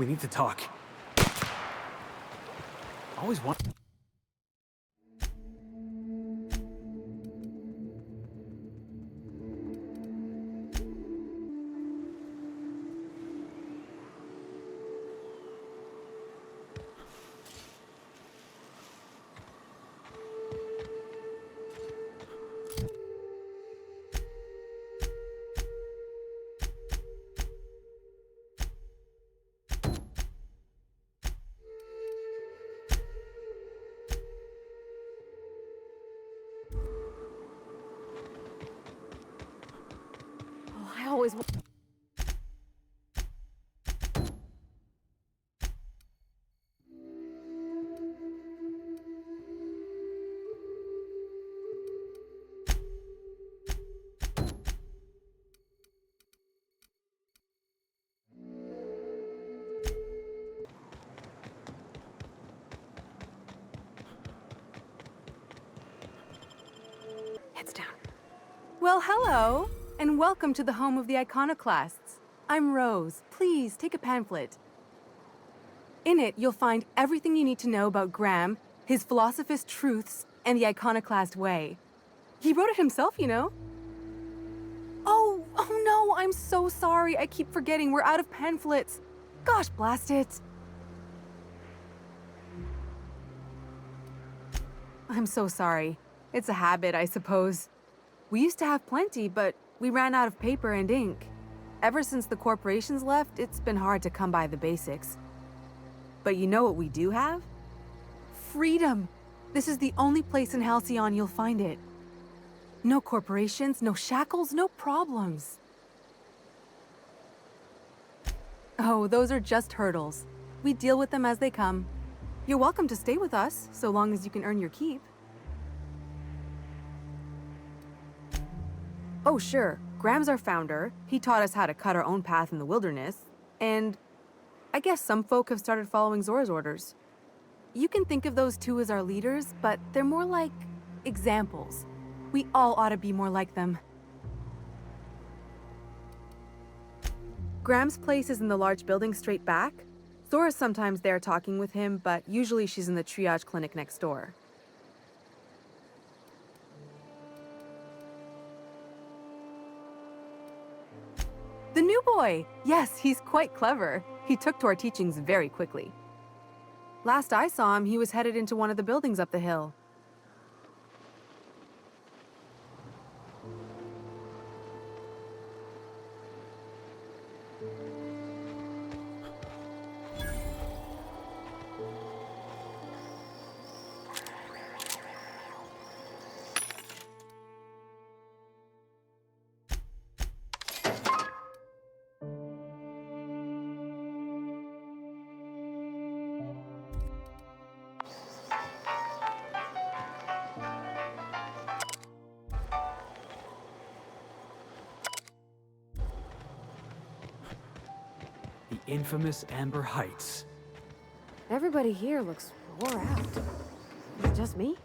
We need to talk. Always want... Oh, I always... Heads down. Well, hello, and welcome to the home of the iconoclasts. I'm Rose. Please, take a pamphlet. In it, you'll find everything you need to know about Graham, his philosophist truths, and the iconoclast way. He wrote it himself, you know. Oh no, I'm so sorry. I keep forgetting we're out of pamphlets. Gosh, blast it. I'm so sorry. It's a habit, I suppose. We used to have plenty, but we ran out of paper and ink. Ever since the corporations left, it's been hard to come by the basics. But you know what we do have? Freedom! This is the only place in Halcyon you'll find it. No corporations, no shackles, no problems. Oh, those are just hurdles. We deal with them as they come. You're welcome to stay with us, so long as you can earn your keep. Oh, sure. Graham's our founder. He taught us how to cut our own path in the wilderness. And I guess some folk have started following Zora's orders. You can think of those two as our leaders, but they're more like examples. We all ought to be more like them. Graham's place is in the large building straight back. Zora's sometimes there talking with him, but usually she's in the triage clinic next door. The new boy! Yes, he's quite clever. He took to our teachings very quickly. Last I saw him, he was headed into one of the buildings up the hill. The infamous Amber Heights. Everybody here looks wore out. Is it just me?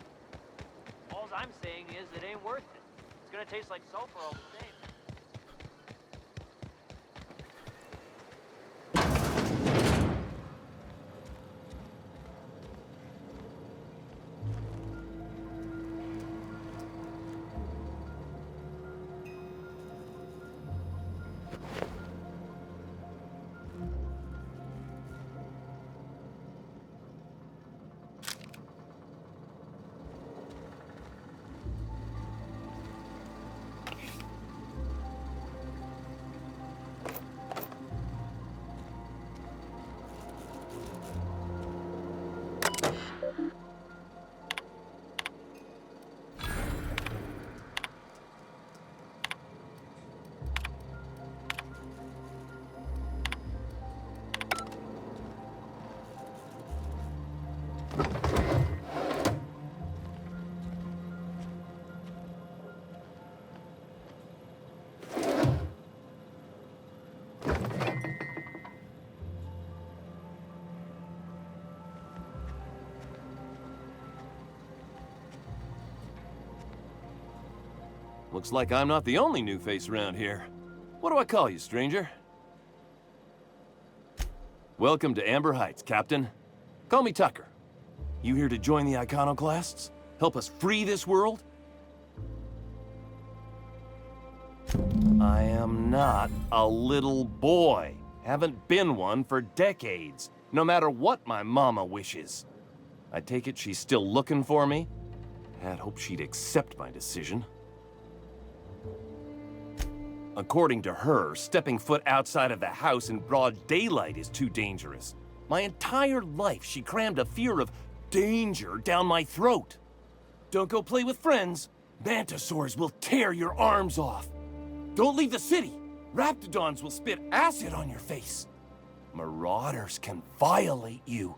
All I'm saying is it ain't worth it. It's gonna taste like sulfur all the same. Looks like I'm not the only new face around here. What do I call you, stranger? Welcome to Amber Heights, Captain. Call me Tucker. You here to join the Iconoclasts? Help us free this world? I am not a little boy. Haven't been one for decades, no matter what my mama wishes. I take it she's still looking for me? Had hoped she'd accept my decision. According to her, stepping foot outside of the house in broad daylight is too dangerous. My entire life, she crammed a fear of danger down my throat. Don't go play with friends. Mantisaurs will tear your arms off. Don't leave the city. Raptidons will spit acid on your face. Marauders can violate you.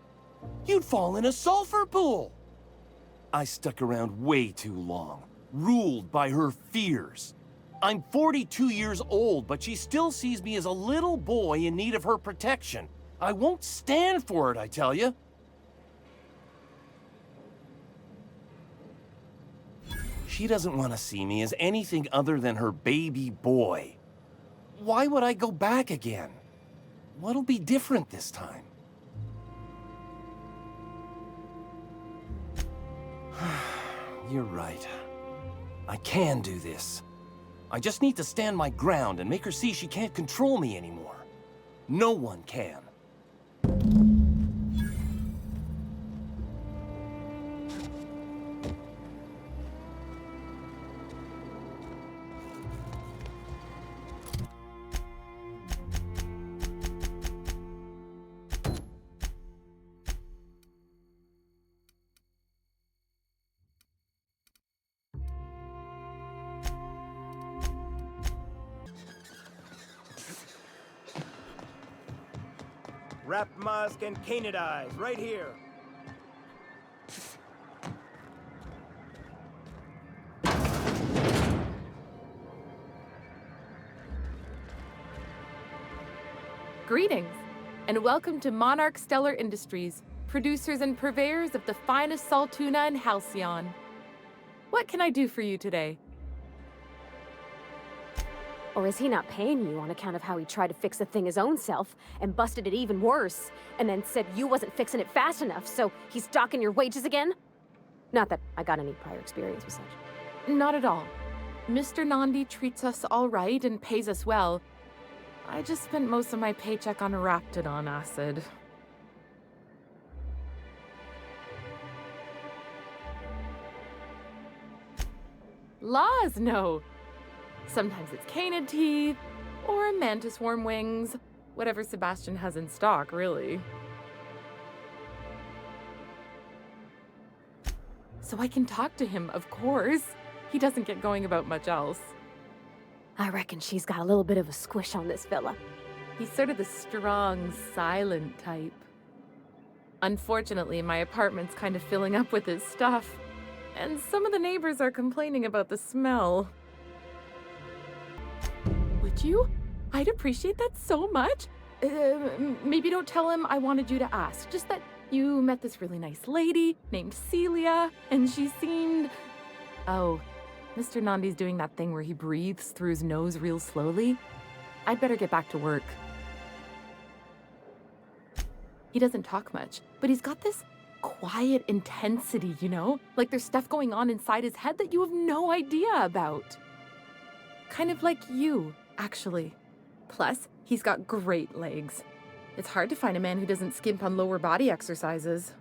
You'd fall in a sulfur pool. I stuck around way too long, ruled by her fears. I'm 42 years old, but she still sees me as a little boy in need of her protection. I won't stand for it, I tell you. She doesn't want to see me as anything other than her baby boy. Why would I go back again? What'll be different this time? You're right. I can do this. I just need to stand my ground and make her see she can't control me anymore. No one can. Wrap Musk and Cannibalize, right here. Greetings, and welcome to Monarch Stellar Industries, producers and purveyors of the finest salt tuna in Halcyon. What can I do for you today? Or is he not paying you on account of how he tried to fix the thing his own self and busted it even worse, and then said you wasn't fixing it fast enough, so he's docking your wages again? Not that I got any prior experience with such. Not at all. Mr. Nandi treats us all right and pays us well. I just spent most of my paycheck on Raptidon acid. Laws, no. Sometimes it's canid teeth, or mantis worm wings. Whatever Sebastian has in stock, really. So I can talk to him, of course. He doesn't get going about much else. I reckon she's got a little bit of a squish on this fella. He's sort of the strong, silent type. Unfortunately, my apartment's kind of filling up with his stuff, and some of the neighbors are complaining about the smell. Would you? I'd appreciate that so much. Maybe don't tell him I wanted you to ask. Just that you met this really nice lady named Celia, and she seemed... Oh, Mr. Nandi's doing that thing where he breathes through his nose real slowly. I'd better get back to work. He doesn't talk much, but he's got this quiet intensity, you know? Like there's stuff going on inside his head that you have no idea about. Kind of like you, actually. Plus, he's got great legs. It's hard to find a man who doesn't skimp on lower body exercises.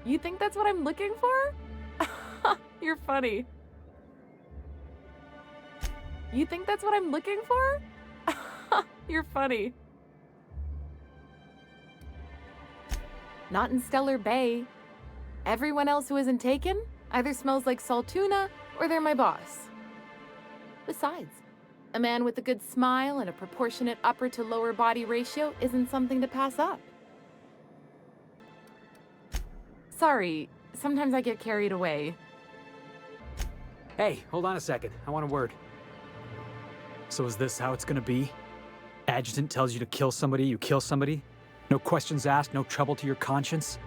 You think that's what I'm looking for? You're funny. You think that's what I'm looking for? You're funny. Not in Stellar Bay. Everyone else who isn't taken either smells like salt tuna or they're my boss. Besides, a man with a good smile and a proportionate upper to lower body ratio isn't something to pass up. Sorry, sometimes I get carried away. Hey, hold on a second. I want a word. So is this how it's gonna be? Adjutant tells you to kill somebody, you kill somebody? No questions asked, no trouble to your conscience?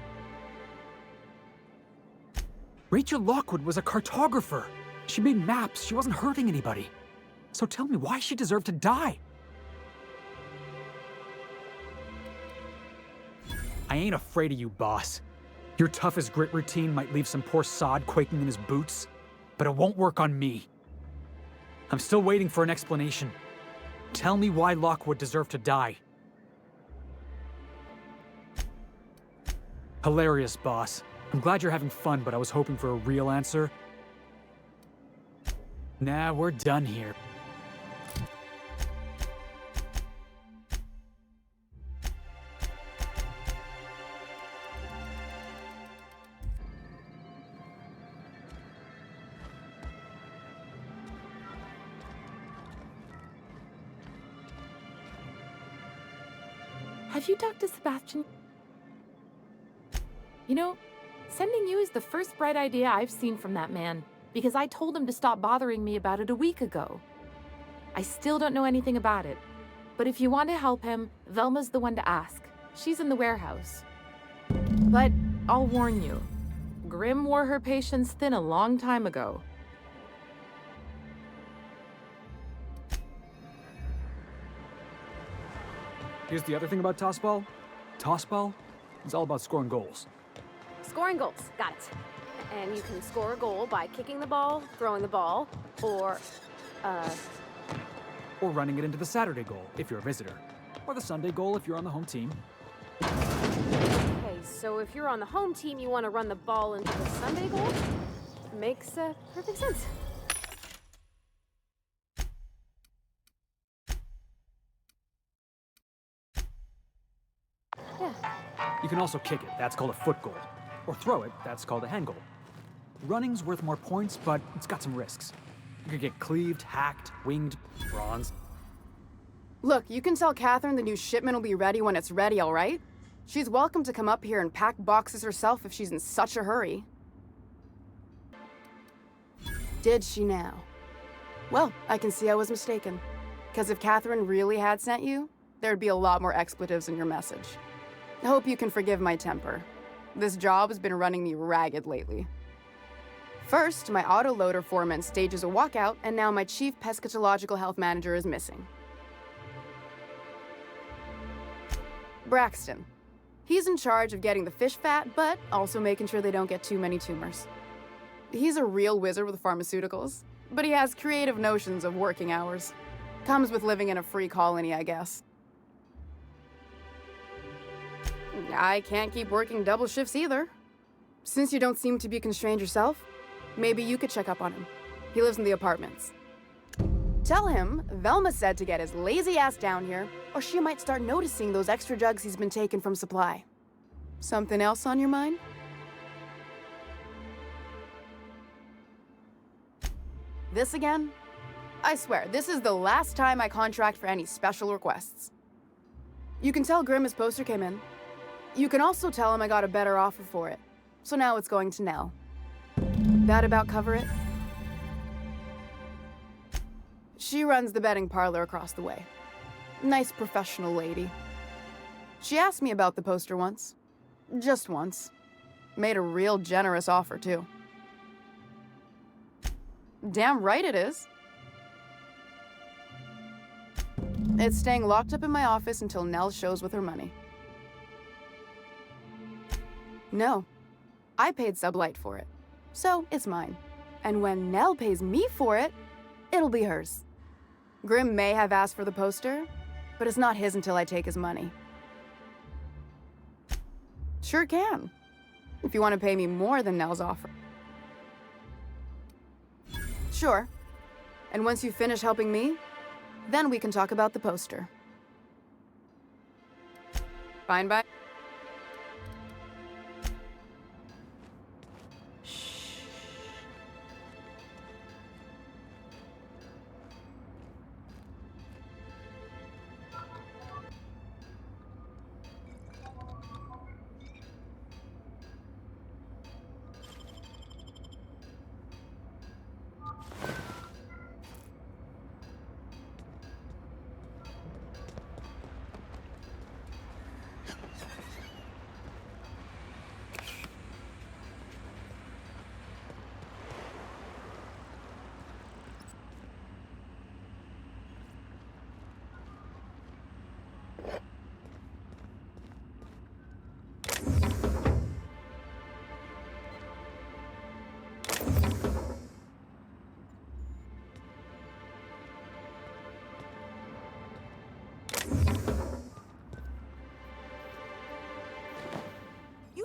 Rachel Lockwood was a cartographer. She made maps, she wasn't hurting anybody. So tell me why she deserved to die. I ain't afraid of you, boss. Your tough as grit routine might leave some poor sod quaking in his boots, but it won't work on me. I'm still waiting for an explanation. Tell me why Lockwood deserved to die. Hilarious, boss. I'm glad you're having fun, but I was hoping for a real answer. Nah, we're done here. Have you talked to Sebastian? You know, sending you is the first bright idea I've seen from that man, because I told him to stop bothering me about it a week ago. I still don't know anything about it, but if you want to help him, Velma's the one to ask. She's in the warehouse. But I'll warn you, Grimm wore her patience thin a long time ago. Here's the other thing about Tossball. Tossball is all about scoring goals. Scoring goals. Got it. And you can score a goal by kicking the ball, throwing the ball, or Or running it into the Saturday goal, if you're a visitor. Or the Sunday goal, if you're on the home team. Okay, so if you're on the home team, you want to run the ball into the Sunday goal? Makes perfect sense. Yeah. You can also kick it, that's called a foot goal. Or throw it, that's called a hand goal. Running's worth more points, but it's got some risks. You could get cleaved, hacked, winged, bronzed. Look, you can tell Catherine the new shipment will be ready when it's ready, all right? She's welcome to come up here and pack boxes herself if she's in such a hurry. Did she now? Well, I can see I was mistaken. Because if Catherine really had sent you, there'd be a lot more expletives in your message. I hope you can forgive my temper. This job has been running me ragged lately. First, my autoloader foreman stages a walkout, and now my chief pescatological health manager is missing. Braxton. He's in charge of getting the fish fat, but also making sure they don't get too many tumors. He's a real wizard with pharmaceuticals, but he has creative notions of working hours. Comes with living in a free colony, I guess. I can't keep working double shifts either. Since you don't seem to be constrained yourself, maybe you could check up on him. He lives in the apartments. Tell him Velma said to get his lazy ass down here, or she might start noticing those extra jugs he's been taking from supply. Something else on your mind? This again? I swear, this is the last time I contract for any special requests. You can tell Grimm his poster came in. You can also tell him I got a better offer for it. So now it's going to Nell. That about cover it? She runs the betting parlor across the way. Nice professional lady. She asked me about the poster once. Just once. Made a real generous offer, too. Damn right it is. It's staying locked up in my office until Nell shows with her money. No. I paid Sublight for it. So it's mine. And when Nell pays me for it, it'll be hers. Grimm may have asked for the poster, but it's not his until I take his money. Sure can. If you want to pay me more than Nell's offer. Sure. And once you finish helping me, then we can talk about the poster. Fine by?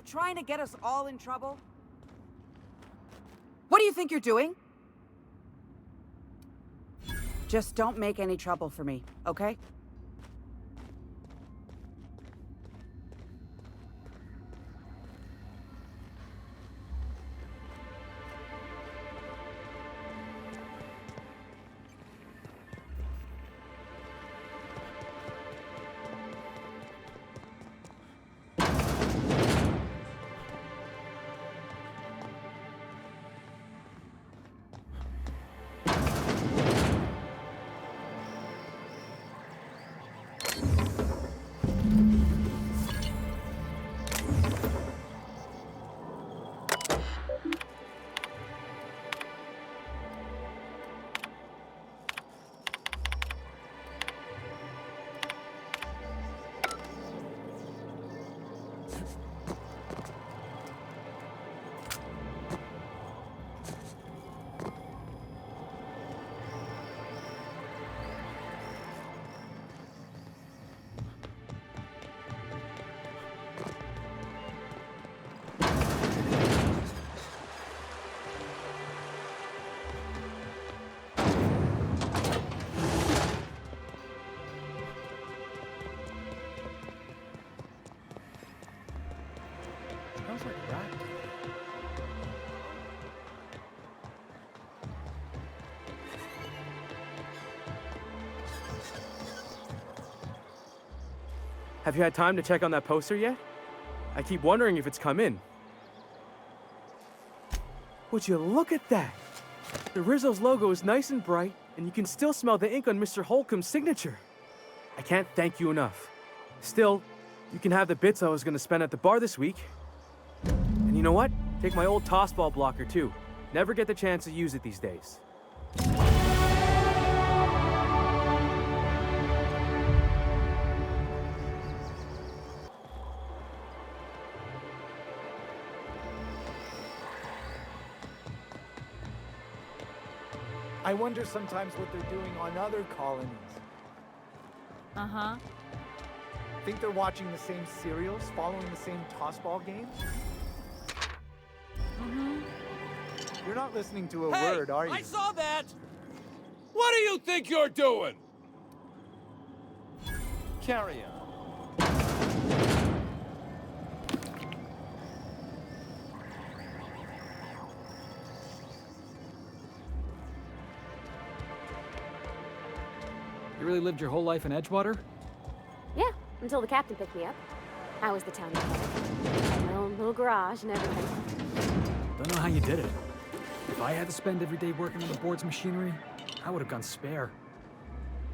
trying to get us all in trouble? What do you think you're doing? Just don't make any trouble for me, okay? Have you had time to check on that poster yet? I keep wondering if it's come in. Would you look at that? The Rizzo's logo is nice and bright, and you can still smell the ink on Mr. Holcomb's signature. I can't thank you enough. Still, you can have the bits I was gonna spend at the bar this week. And you know what? Take my old tossball blocker too. Never get the chance to use it these days. I wonder sometimes what they're doing on other colonies. Uh-huh. Think they're watching the same serials, following the same tossball games? Mm-hmm. You're not listening to a Hey, word, are you? I saw that! What do you think you're doing? Carry on. You really lived your whole life in Edgewater? Yeah, until the captain picked me up. I was the town mechanic. Had my own little garage and everything. Don't know how you did it. If I had to spend every day working on the board's machinery, I would have gone spare.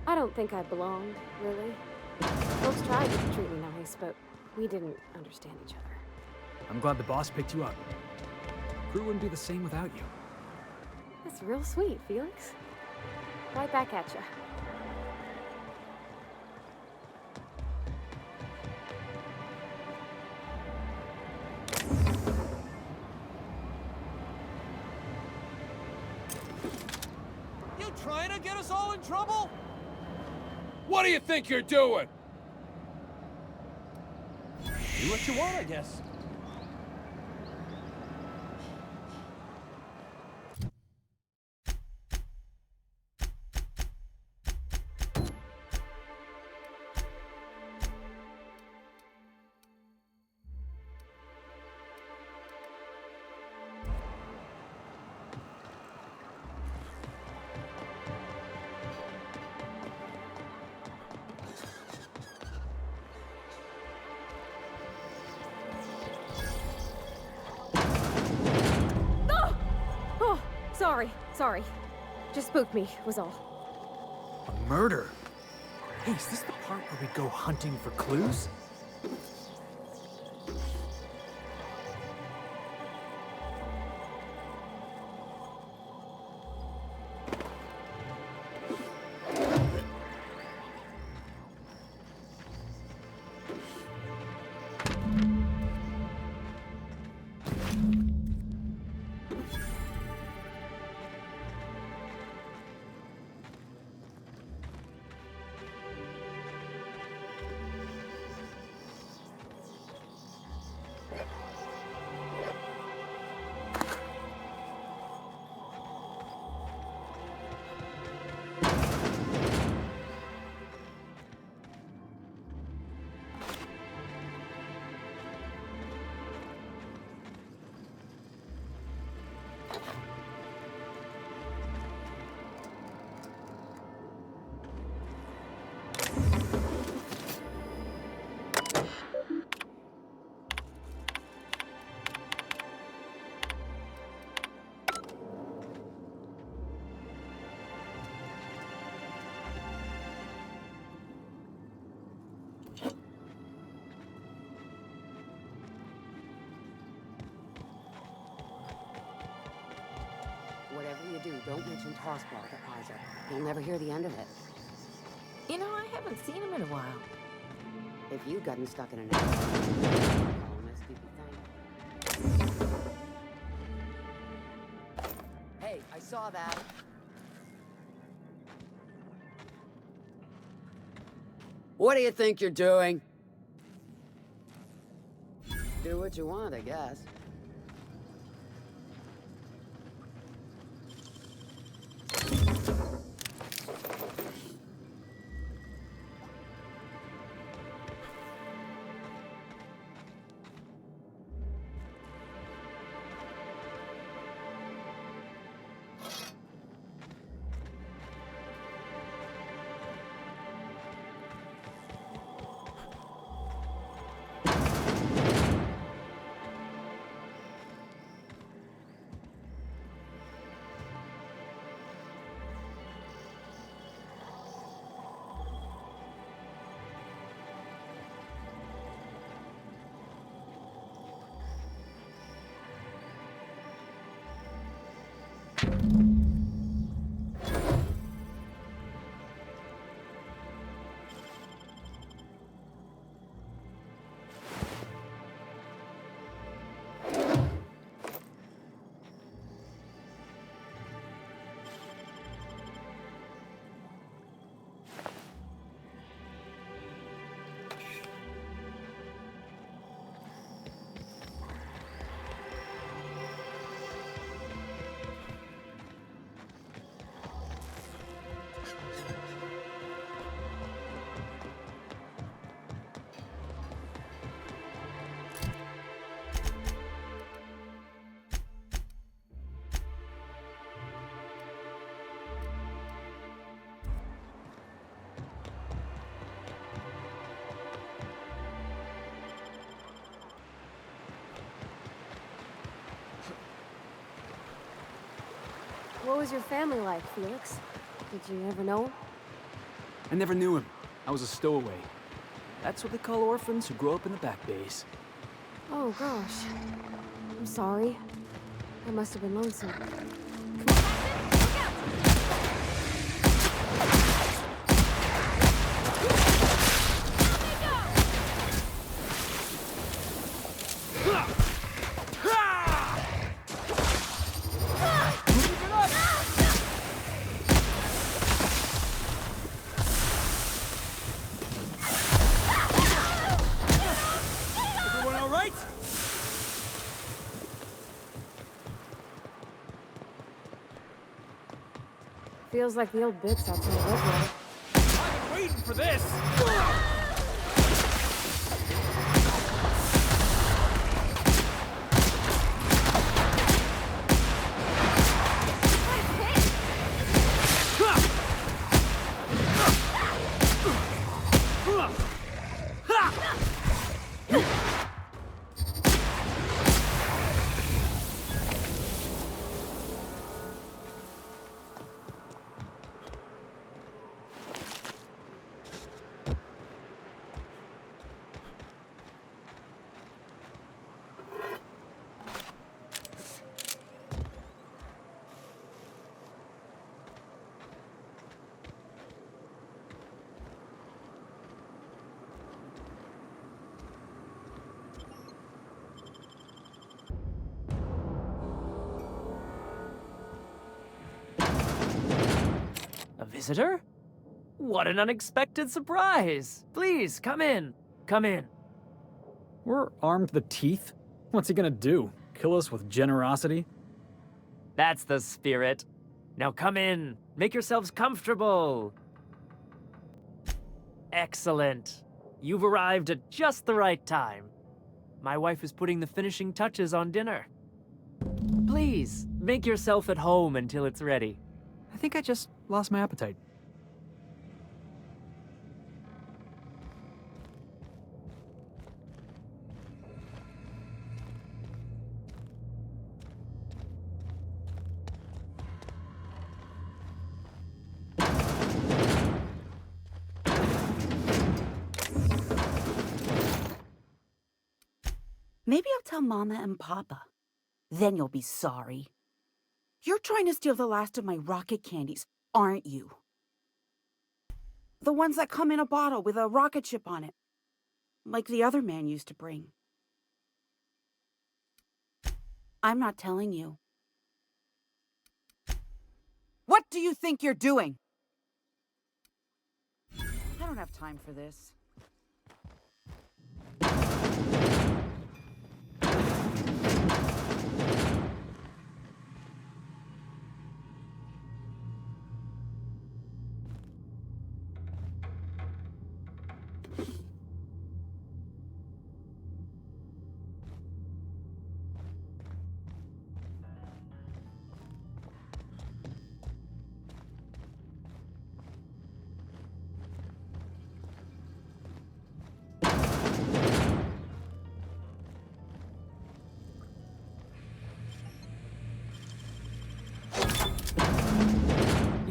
I don't think I belonged, really. Folks tried to treat me nice, but we didn't understand each other. I'm glad the boss picked you up. Crew wouldn't be the same without you. That's real sweet, Felix. Right back at ya. Trying to get us all in trouble? What do you think you're doing? Do what you want, I guess. Sorry. Just spooked me, was all. A murder? Hey, is this the part where we go hunting for clues? you do, don't mention Tossball to Isaac. He'll never hear the end of it. You know, I haven't seen him in a while. If you've gotten stuck in an accident, call him a stupid thing. Hey, I saw that. What do you think you're doing? Do what you want, I guess. What was your family like, Felix? Did you ever know him? I never knew him. I was a stowaway. That's what they call orphans who grow up in the back bays. Oh, gosh. I'm sorry. I must have been lonesome. Feels like the old bits outside Redwood. I've been waiting for this! A visitor? What an unexpected surprise! Please, come in. Come in. We're armed to the teeth. What's he gonna do? Kill us with generosity? That's the spirit. Now come in. Make yourselves comfortable. Excellent. You've arrived at just the right time. My wife is putting the finishing touches on dinner. Please, make yourself at home until it's ready. I think I just lost my appetite. Maybe I'll tell Mama and Papa. Then you'll be sorry. You're trying to steal the last of my rocket candies, aren't you? The ones that come in a bottle with a rocket ship on it. Like the other man used to bring. I'm not telling you. What do you think you're doing? I don't have time for this.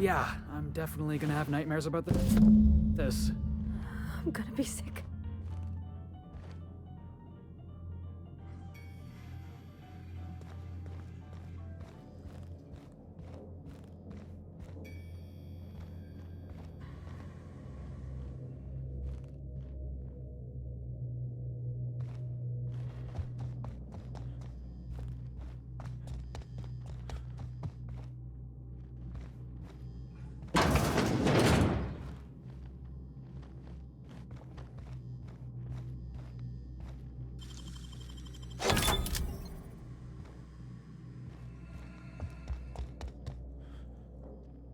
Yeah, I'm definitely gonna have nightmares about this. I'm gonna be sick.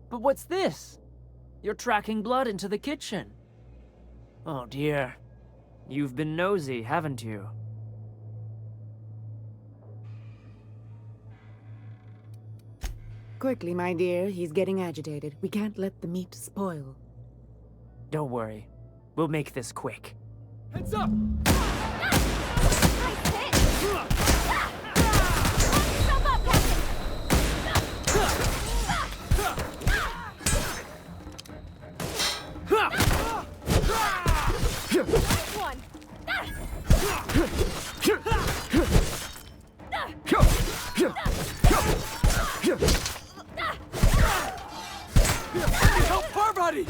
But what's this? You're tracking blood into the kitchen. Oh dear. You've been nosy, haven't you? Quickly, my dear. He's getting agitated. We can't let the meat spoil. Don't worry. We'll make this quick. Heads up! Help her, buddy!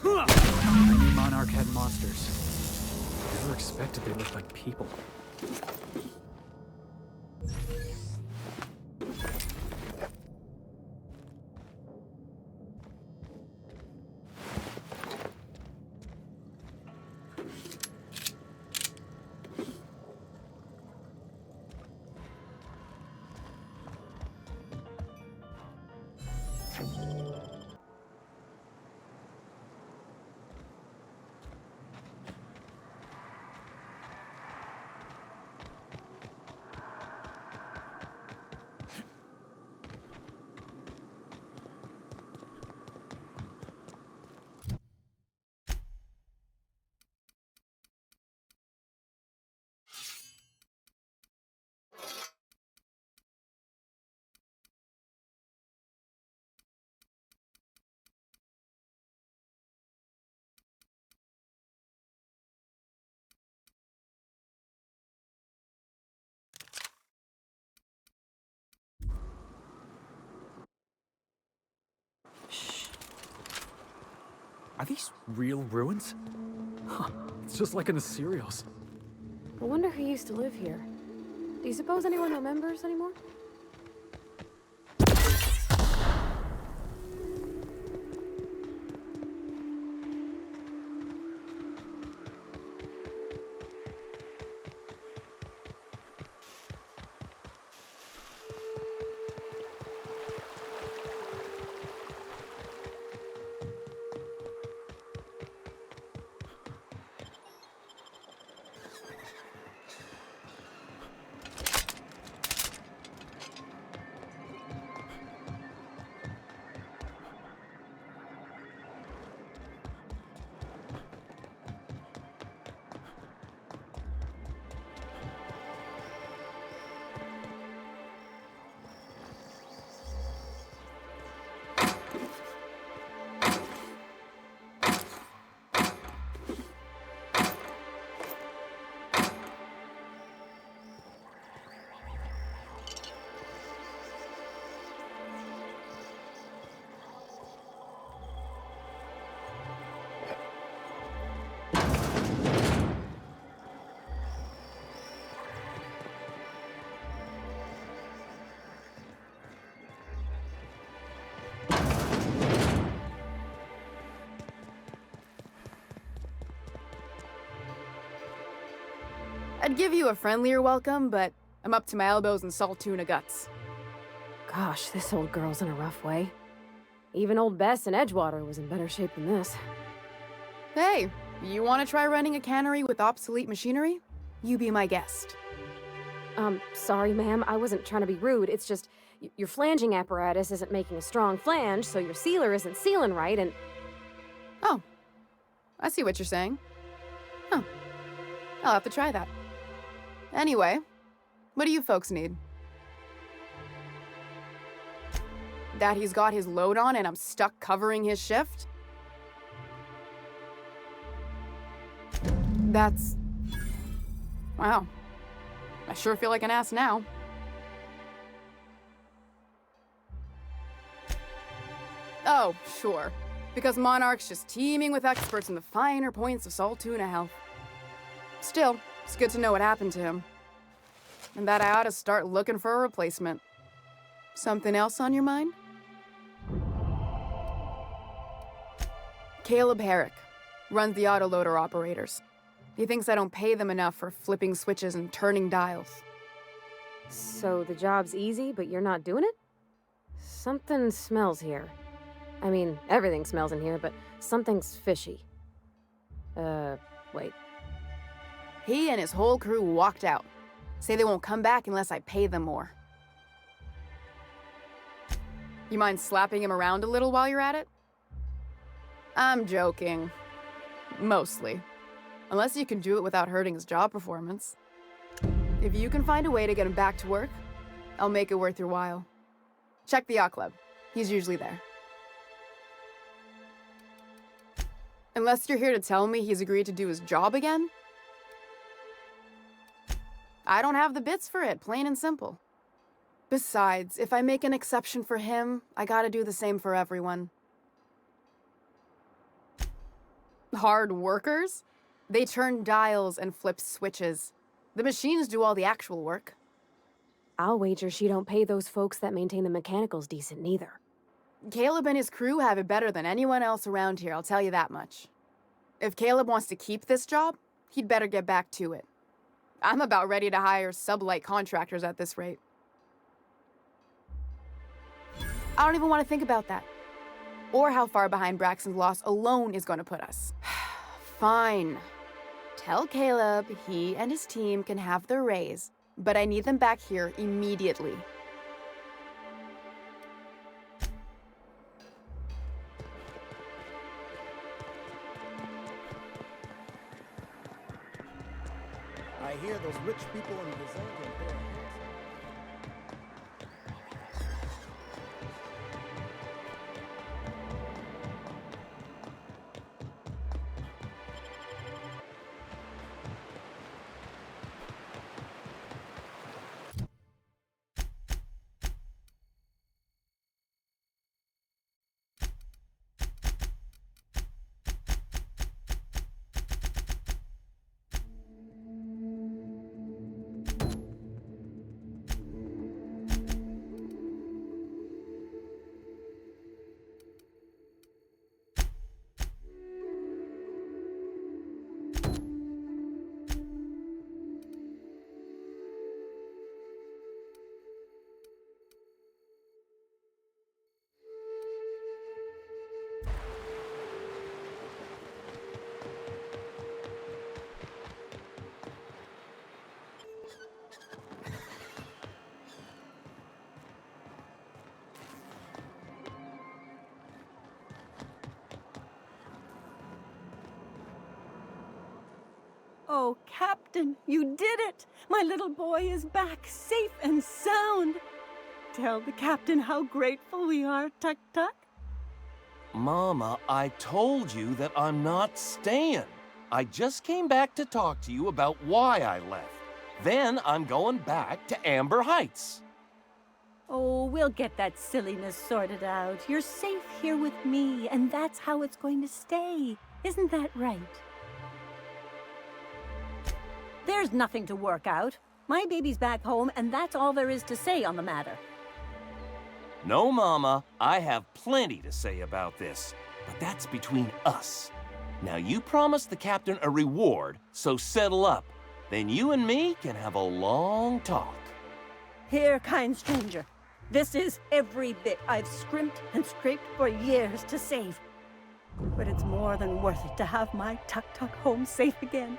I knew Monarch had monsters. Never expected they looked like people. Are these real ruins? Huh. It's just like in the serials. I wonder who used to live here. Do you suppose anyone remembers anymore? I'd give you a friendlier welcome, but I'm up to my elbows in salt tuna guts. Gosh, this old girl's in a rough way. Even old Bess in Edgewater was in better shape than this. Hey, you want to try running a cannery with obsolete machinery? You be my guest. Sorry, ma'am. I wasn't trying to be rude. It's just your flanging apparatus isn't making a strong flange, so your sealer isn't sealing right, and... Oh, I see what you're saying. Huh. I'll have to try that. Anyway, what do you folks need? That he's got his load on and I'm stuck covering his shift? That's... Wow. I sure feel like an ass now. Oh, sure. Because Monarch's just teeming with experts in the finer points of salt tuna health. Still, it's good to know what happened to him. And that I ought to start looking for a replacement. Something else on your mind? Caleb Herrick runs the autoloader operators. He thinks I don't pay them enough for flipping switches and turning dials. So the job's easy, but you're not doing it? Something smells here. I mean, everything smells in here, but something's fishy. Wait. He and his whole crew walked out. Say they won't come back unless I pay them more. You mind slapping him around a little while you're at it? I'm joking. Mostly. Unless you can do it without hurting his job performance. If you can find a way to get him back to work, I'll make it worth your while. Check the yacht club. He's usually there. Unless you're here to tell me he's agreed to do his job again? I don't have the bits for it, plain and simple. Besides, if I make an exception for him, I gotta do the same for everyone. Hard workers? They turn dials and flip switches. The machines do all the actual work. I'll wager she don't pay those folks that maintain the mechanicals decent neither. Caleb and his crew have it better than anyone else around here, I'll tell you that much. If Caleb wants to keep this job, he'd better get back to it. I'm about ready to hire sublight contractors at this rate. I don't even want to think about that. Or how far behind Braxton's loss alone is going to put us. Fine. Tell Caleb he and his team can have their raise, but I need them back here immediately. I hear those rich people in Brazil can pay. Oh, Captain, you did it! My little boy is back, safe and sound. Tell the captain how grateful we are, Tuk Tuk. Mama, I told you that I'm not staying. I just came back to talk to you about why I left. Then I'm going back to Amber Heights. Oh, we'll get that silliness sorted out. You're safe here with me, and that's how it's going to stay. Isn't that right? There's nothing to work out. My baby's back home, and that's all there is to say on the matter. No, Mama, I have plenty to say about this, but that's between us. Now, you promised the captain a reward, so settle up. Then you and me can have a long talk. Here, kind stranger. This is every bit I've scrimped and scraped for years to save. But it's more than worth it to have my tuk-tuk home safe again.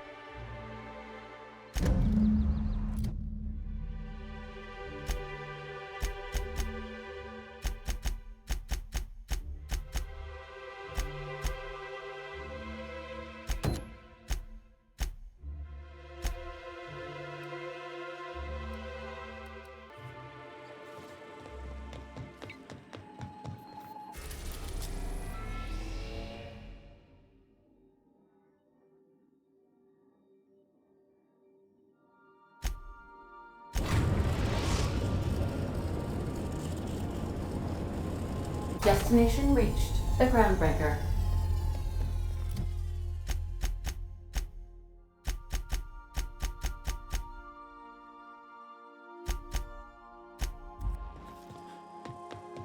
Destination reached. The Groundbreaker.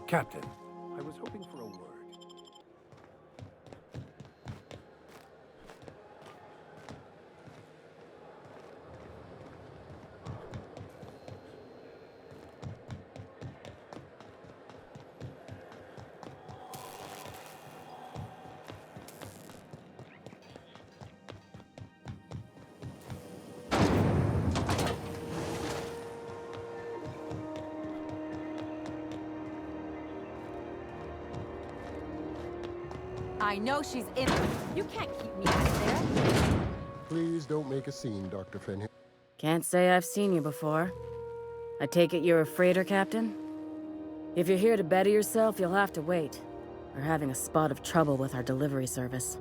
Captain, I was hoping for a word. I know she's in it. You can't keep me out of there. Please don't make a scene, Dr. Fenhill. Can't say I've seen you before. I take it you're a freighter captain? If you're here to better yourself, you'll have to wait. We're having a spot of trouble with our delivery service.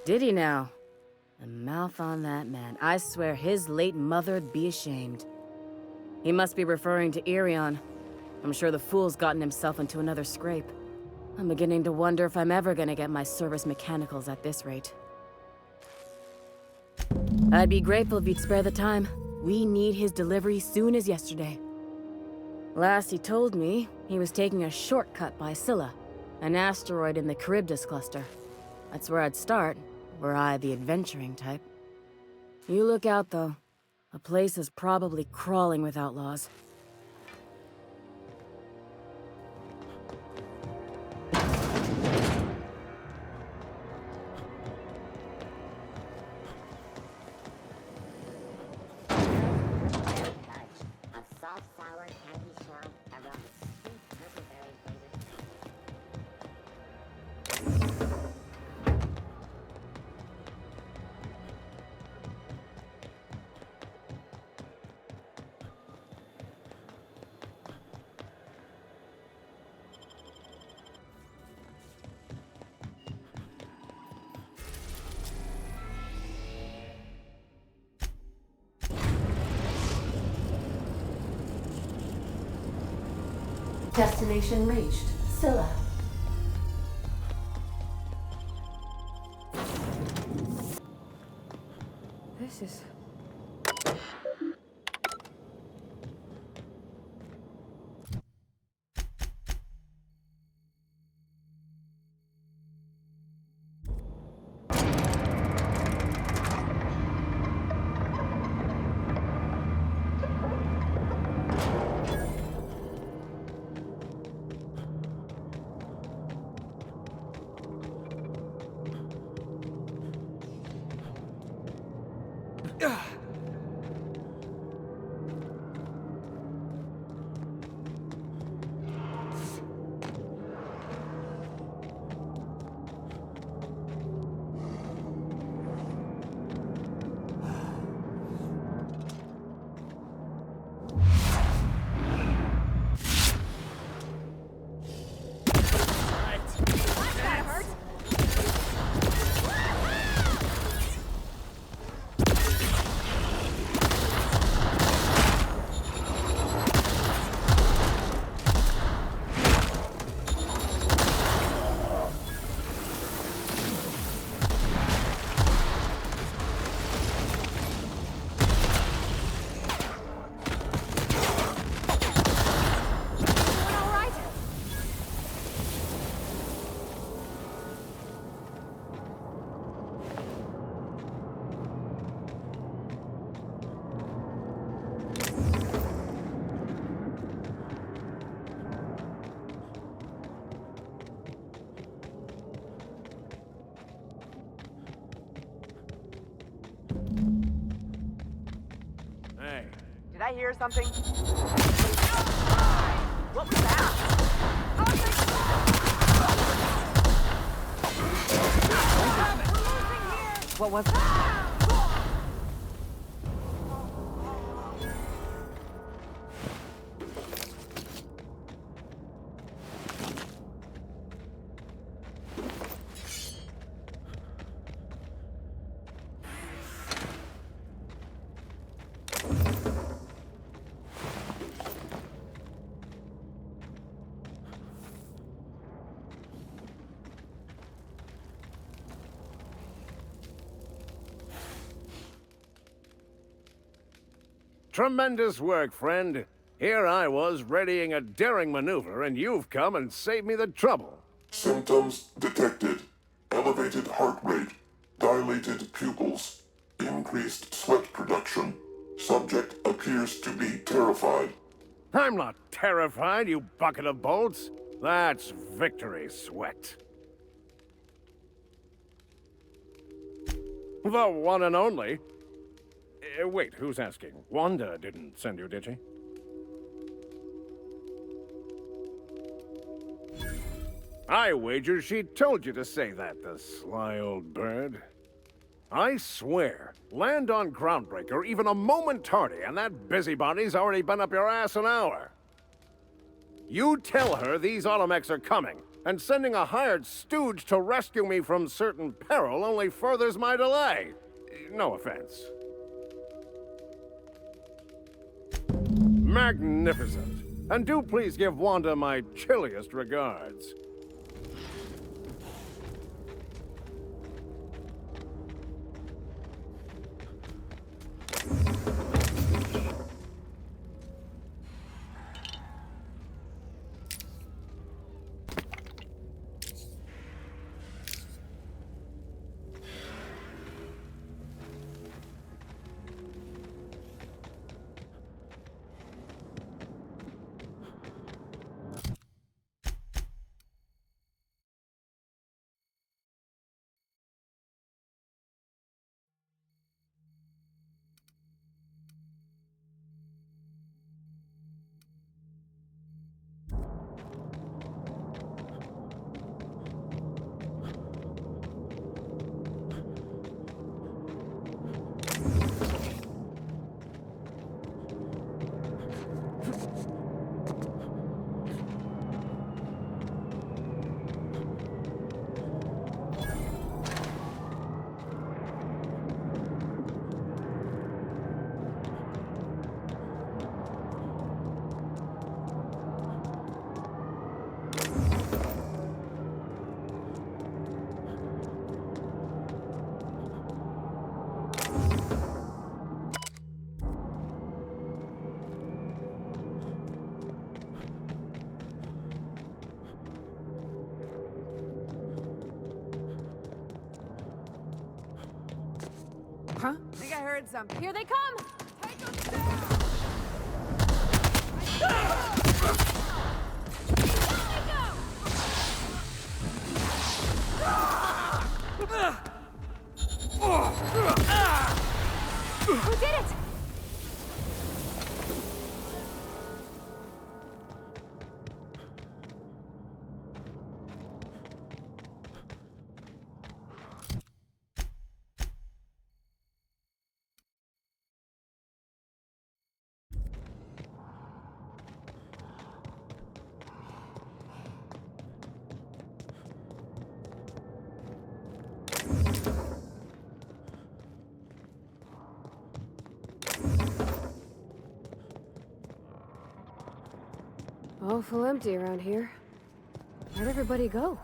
Did he now? The mouth on that man. I swear his late mother'd be ashamed. He must be referring to Irion. I'm sure the fool's gotten himself into another scrape. I'm beginning to wonder if I'm ever gonna get my service mechanicals at this rate. I'd be grateful if you'd spare the time. We need his delivery soon as yesterday. Last he told me, he was taking a shortcut by Scylla, an asteroid in the Charybdis cluster. That's where I'd start, were I the adventuring type. You look out, though. The place is probably crawling with outlaws. Destination reached. Scylla. This is... Did I hear something? What was that? What was that? Tremendous work, friend. Here I was readying a daring maneuver, and you've come and saved me the trouble. Symptoms detected. Elevated heart rate, dilated pupils, increased sweat production. Subject appears to be terrified. I'm not terrified, you bucket of bolts. That's victory sweat. The one and only. Wait, who's asking? Wanda didn't send you, did she? I wager she told you to say that, the sly old bird. I swear, land on Groundbreaker even a moment tardy, and that busybody's already been up your ass an hour. You tell her these Automechs are coming, and sending a hired stooge to rescue me from certain peril only furthers my delay. No offense. Magnificent. And do please give Wanda my chilliest regards. Huh? I think I heard something. Here they come! Take them down! Who did it? Awful empty around here. Where'd everybody go?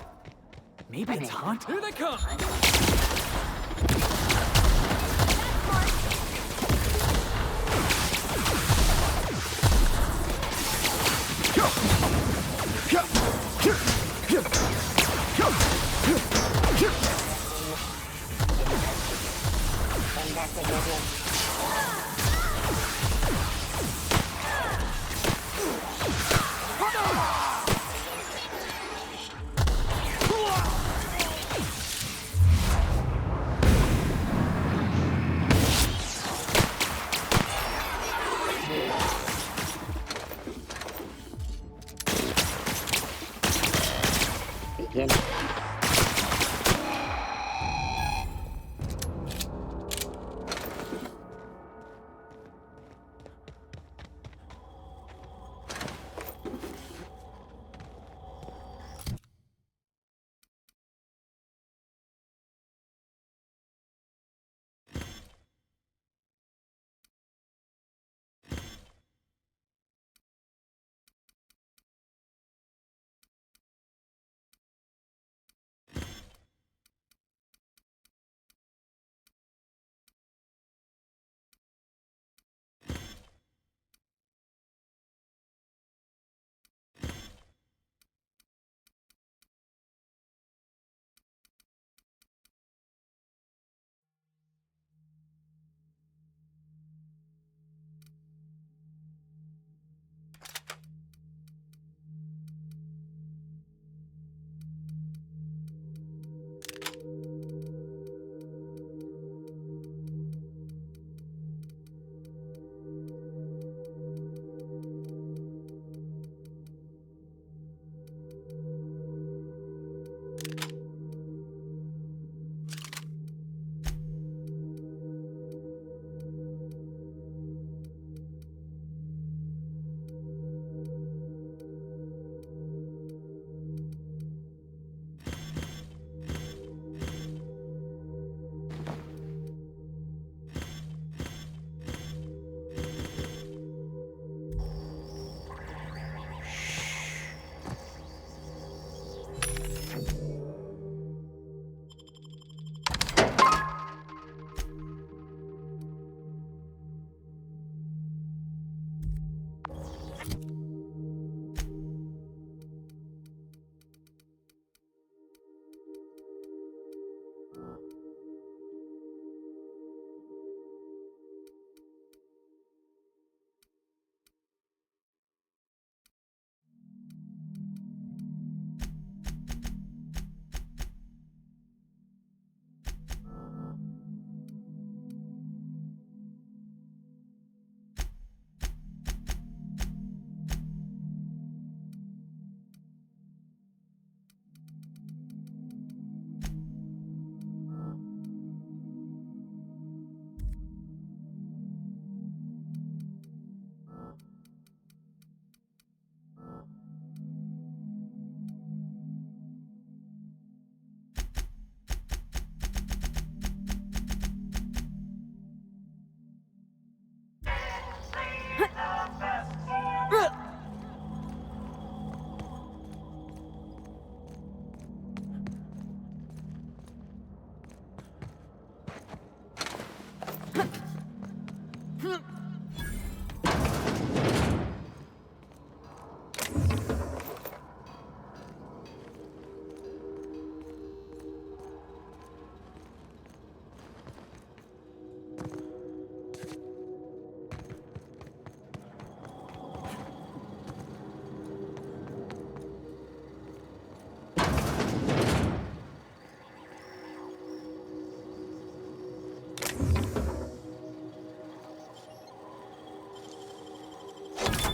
Maybe it's haunted. Here they come!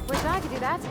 Wish I could do that.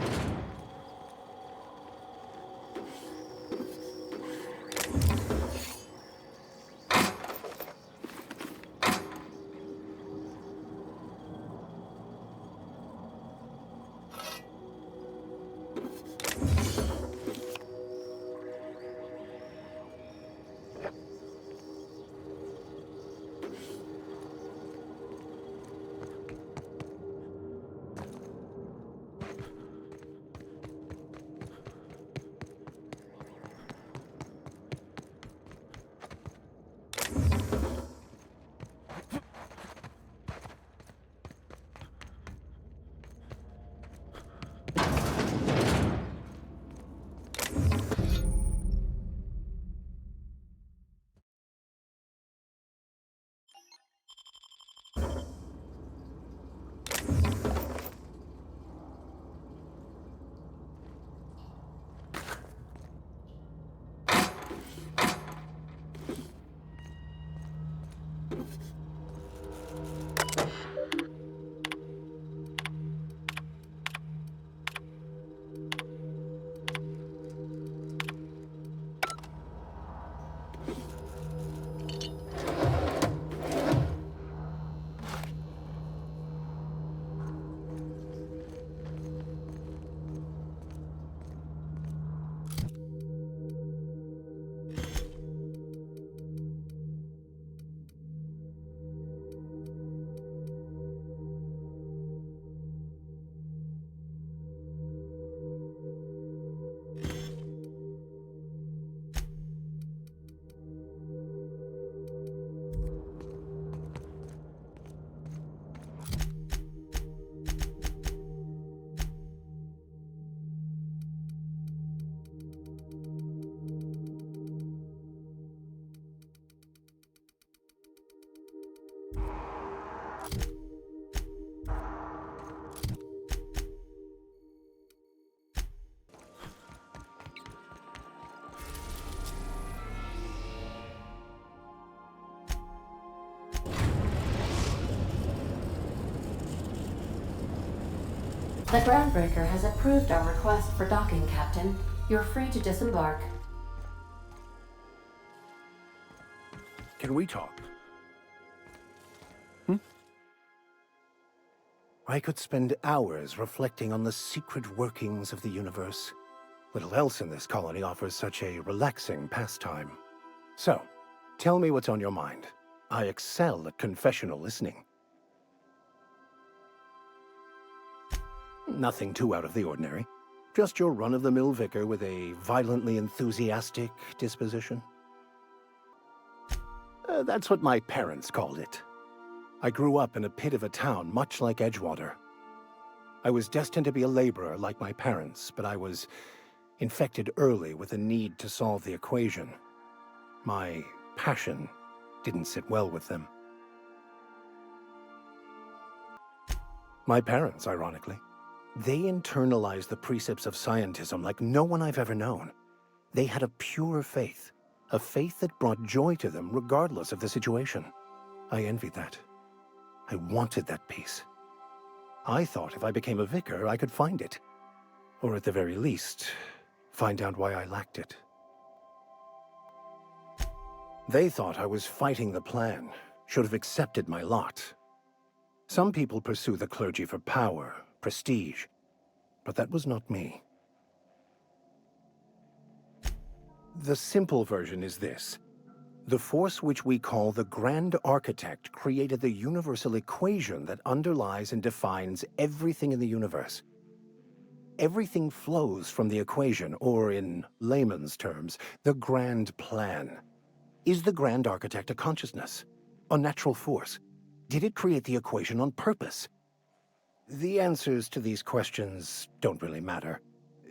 The Groundbreaker has approved our request for docking, Captain. You're free to disembark. Can we talk? I could spend hours reflecting on the secret workings of the universe. Little else in this colony offers such a relaxing pastime. So, tell me what's on your mind. I excel at confessional listening. Nothing too out of the ordinary. Just your run-of-the-mill vicar with a violently enthusiastic disposition. That's what my parents called it. I grew up in a pit of a town much like Edgewater. I was destined to be a laborer like my parents, but I was infected early with a need to solve the equation. My passion didn't sit well with them. My parents, ironically. They internalized the precepts of scientism like no one I've ever known. They had a pure faith, a faith that brought joy to them regardless of the situation. I envied that. I wanted that peace. I thought if I became a vicar, I could find it. Or at the very least, find out why I lacked it. They thought I was fighting the plan, should have accepted my lot. Some people pursue the clergy for power, prestige, but that was not me. The simple version is this. The force which we call the Grand Architect created the universal equation that underlies and defines everything in the universe. Everything flows from the equation, or in layman's terms, the grand plan. Is the Grand Architect a consciousness? A natural force? Did it create the equation on purpose? The answers to these questions don't really matter.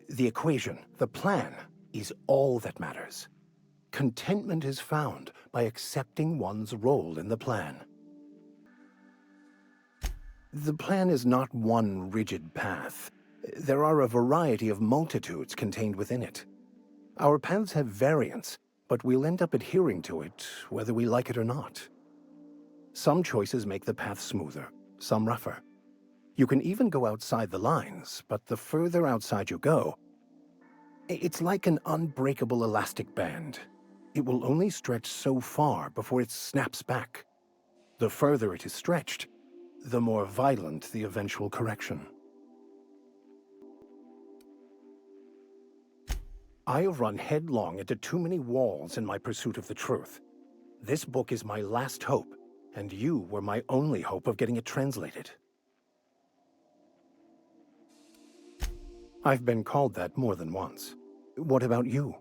The equation, the plan, is all that matters. Contentment is found by accepting one's role in the plan. The plan is not one rigid path. There are a variety of multitudes contained within it. Our paths have variance, but we'll end up adhering to it whether we like it or not. Some choices make the path smoother, some rougher. You can even go outside the lines, but the further outside you go, it's like an unbreakable elastic band. It will only stretch so far before it snaps back. The further it is stretched, the more violent the eventual correction. I have run headlong into too many walls in my pursuit of the truth. This book is my last hope, and you were my only hope of getting it translated. I've been called that more than once. What about you?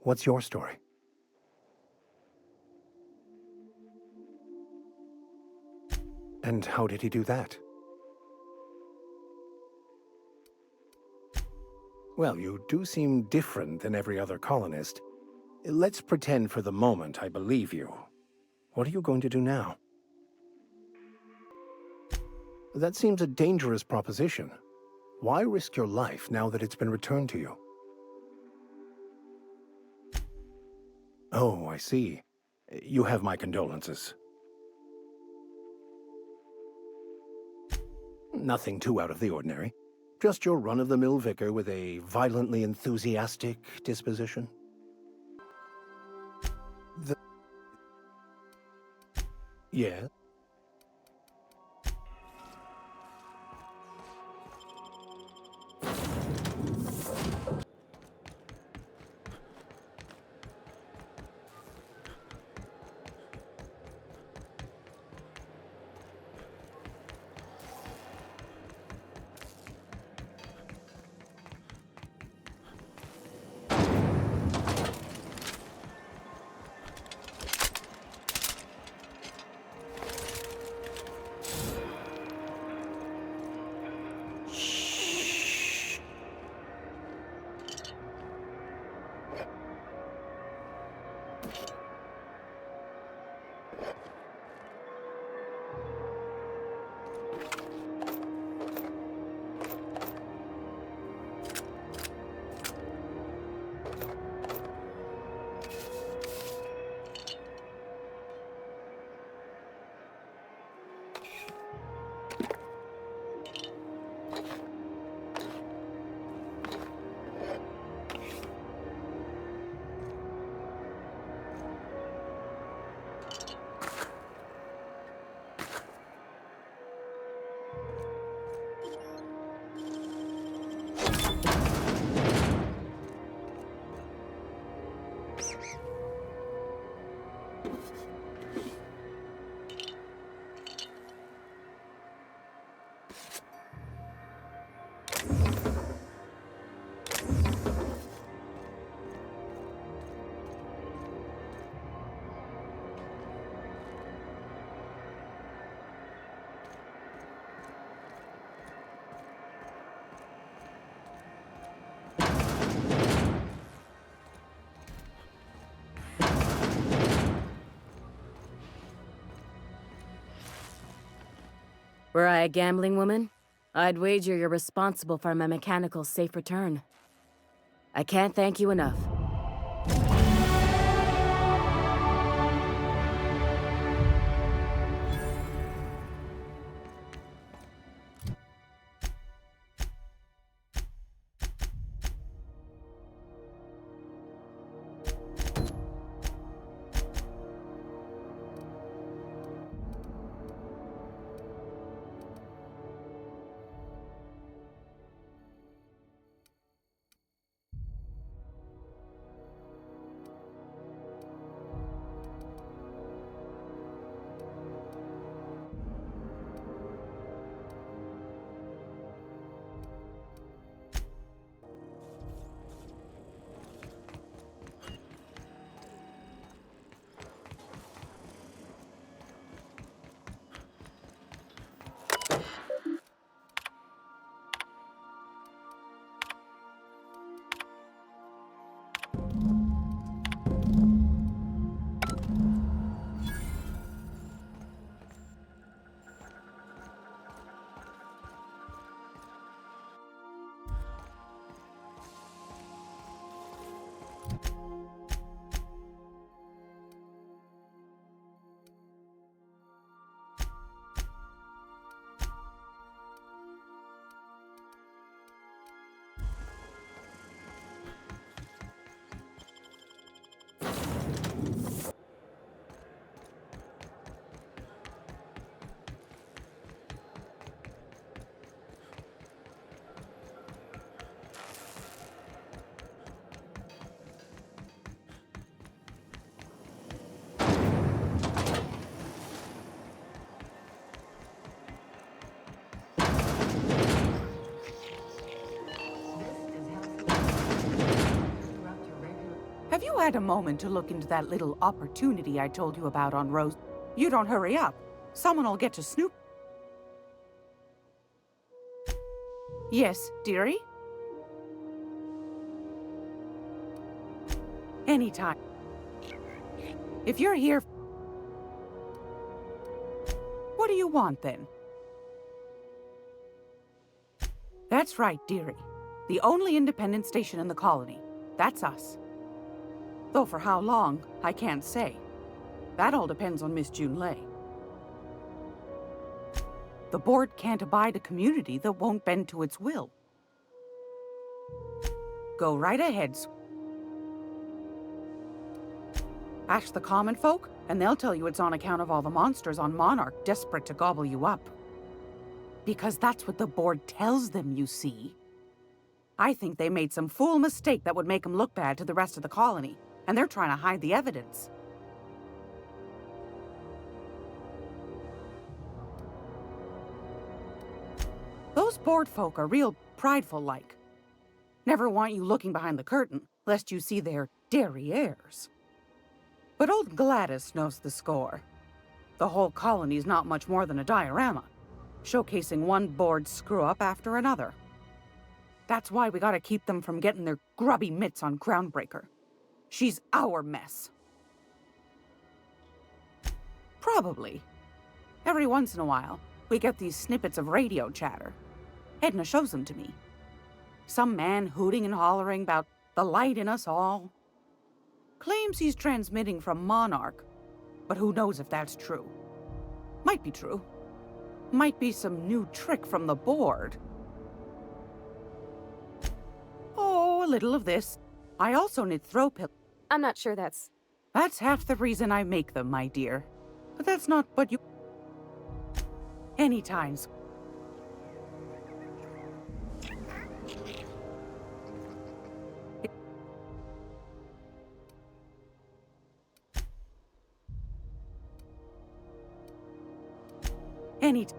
What's your story? And how did he do that? Well, you do seem different than every other colonist. Let's pretend for the moment I believe you. What are you going to do now? That seems a dangerous proposition. Why risk your life now that it's been returned to you? Oh, I see. You have my condolences. Nothing too out of the ordinary. Just your run-of-the-mill vicar with a violently enthusiastic disposition. Yeah? Were I a gambling woman, I'd wager you're responsible for my mechanical safe return. I can't thank you enough. Have you had a moment to look into that little opportunity I told you about on Rose? You don't hurry up. Someone will get to snoop. Yes, dearie? Anytime. If you're here... What do you want, then? That's right, dearie. The only independent station in the colony. That's us. Though for how long, I can't say. That all depends on Miss Junlei. The board can't abide a community that won't bend to its will. Go right ahead. Ask the common folk, and they'll tell you it's on account of all the monsters on Monarch desperate to gobble you up. Because that's what the board tells them, you see. I think they made some fool mistake that would make them look bad to the rest of the colony, and they're trying to hide the evidence. Those board folk are real prideful-like. Never want you looking behind the curtain, lest you see their derrieres. But old Gladys knows the score. The whole colony's not much more than a diorama, showcasing one board screw-up after another. That's why we gotta keep them from getting their grubby mitts on Groundbreaker. She's our mess. Probably. Every once in a while, we get these snippets of radio chatter. Edna shows them to me. Some man hooting and hollering about the light in us all. Claims he's transmitting from Monarch, but who knows if that's true. Might be true. Might be some new trick from the board. Oh, a little of this. I also knit throw pillows. I'm not sure that's... That's half the reason I make them, my dear. But that's not what you... Anytime. Anytime.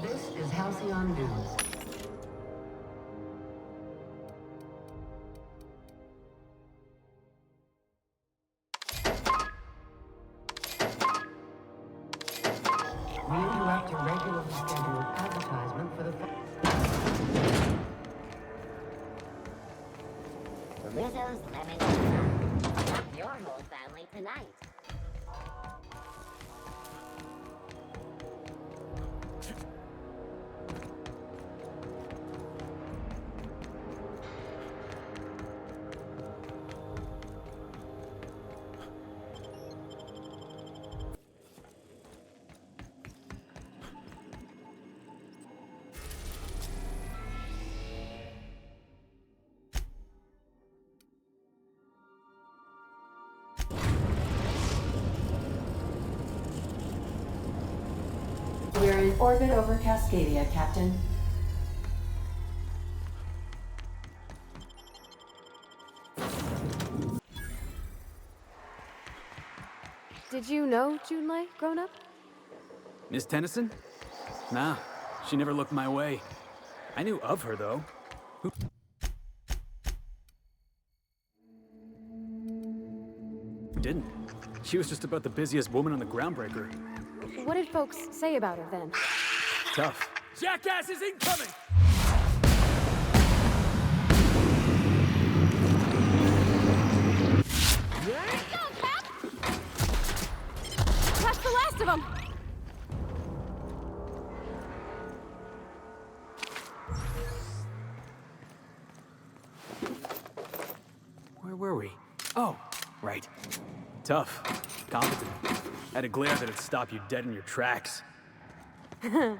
This is Halcyon News. We interrupt your regularly scheduled advertisement for the... Rizzo's Lemon. Your whole family tonight. We're in orbit over Cascadia, Captain. Did you know Junlei grown up? Miss Tennyson? Nah, she never looked my way. I knew of her, though. Who didn't? She was just about the busiest woman on the Groundbreaker. What did folks say about her then? Tough. Jackass is incoming! That's the last of them! Where were we? Oh, right. Tough. Competent. Had a glare that'd stop you dead in your tracks. Yeah.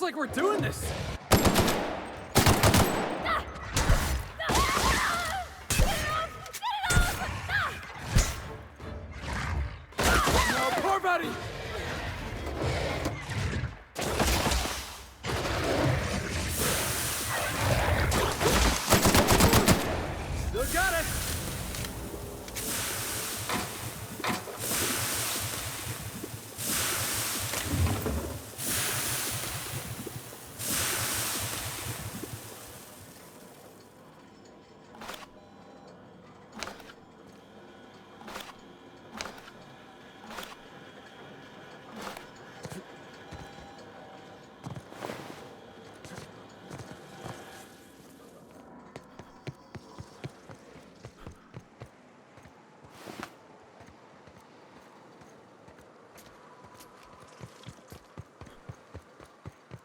Looks like we're doing this. No, poor buddy. Still got it.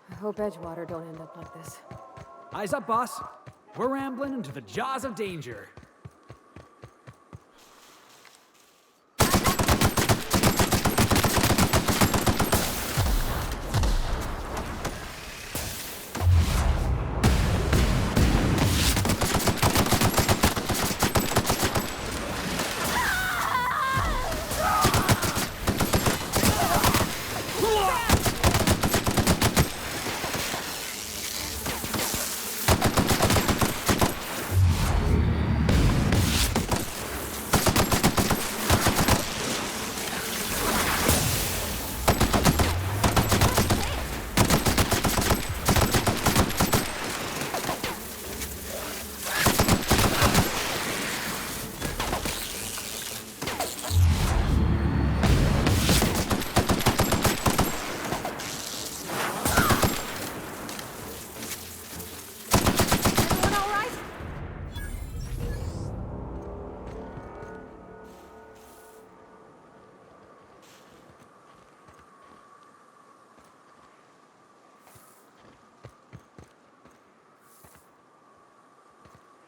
I hope Edgewater don't end up like this. Eyes up, boss. We're rambling into the jaws of danger.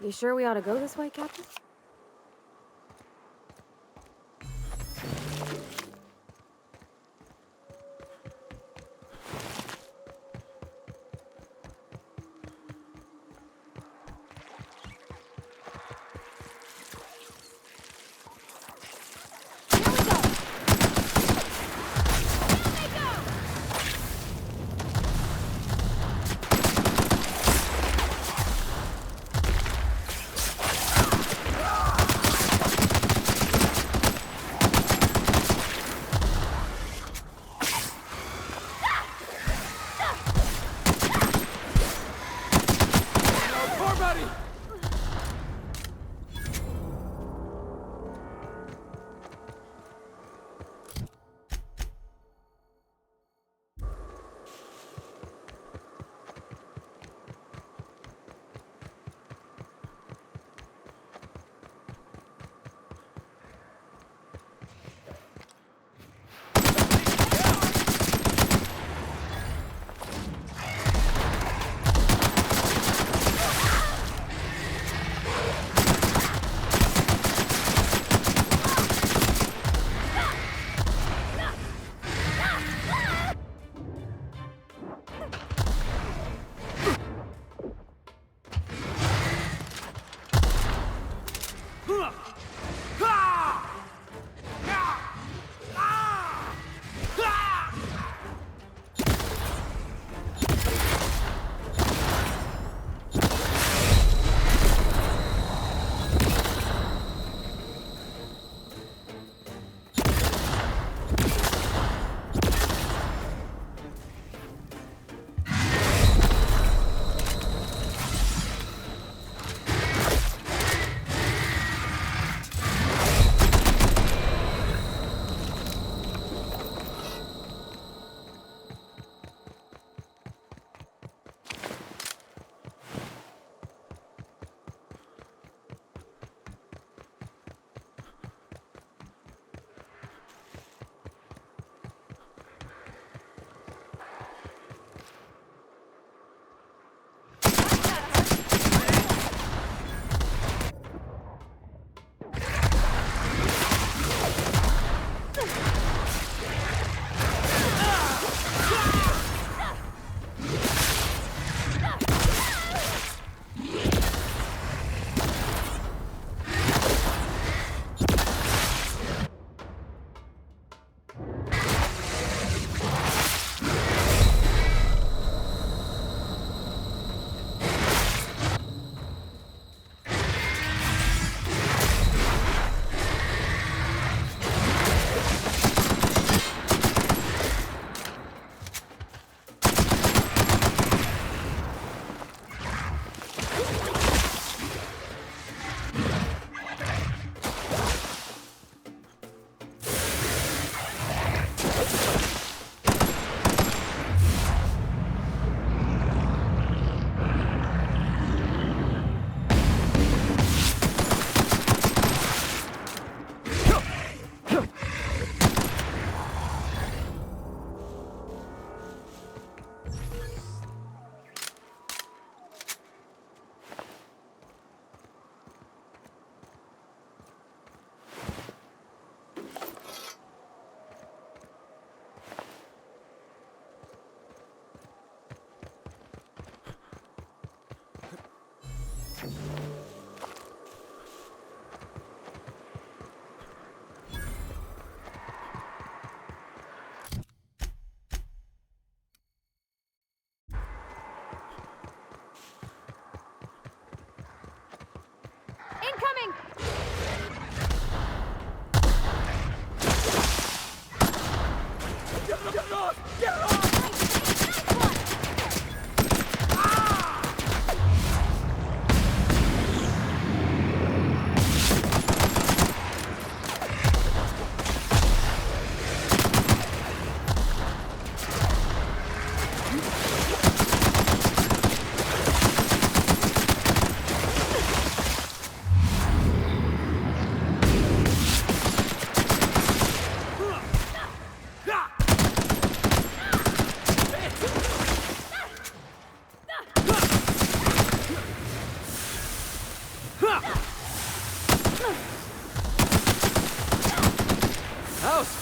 You sure we ought to go this way, Captain? Ah!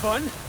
fun?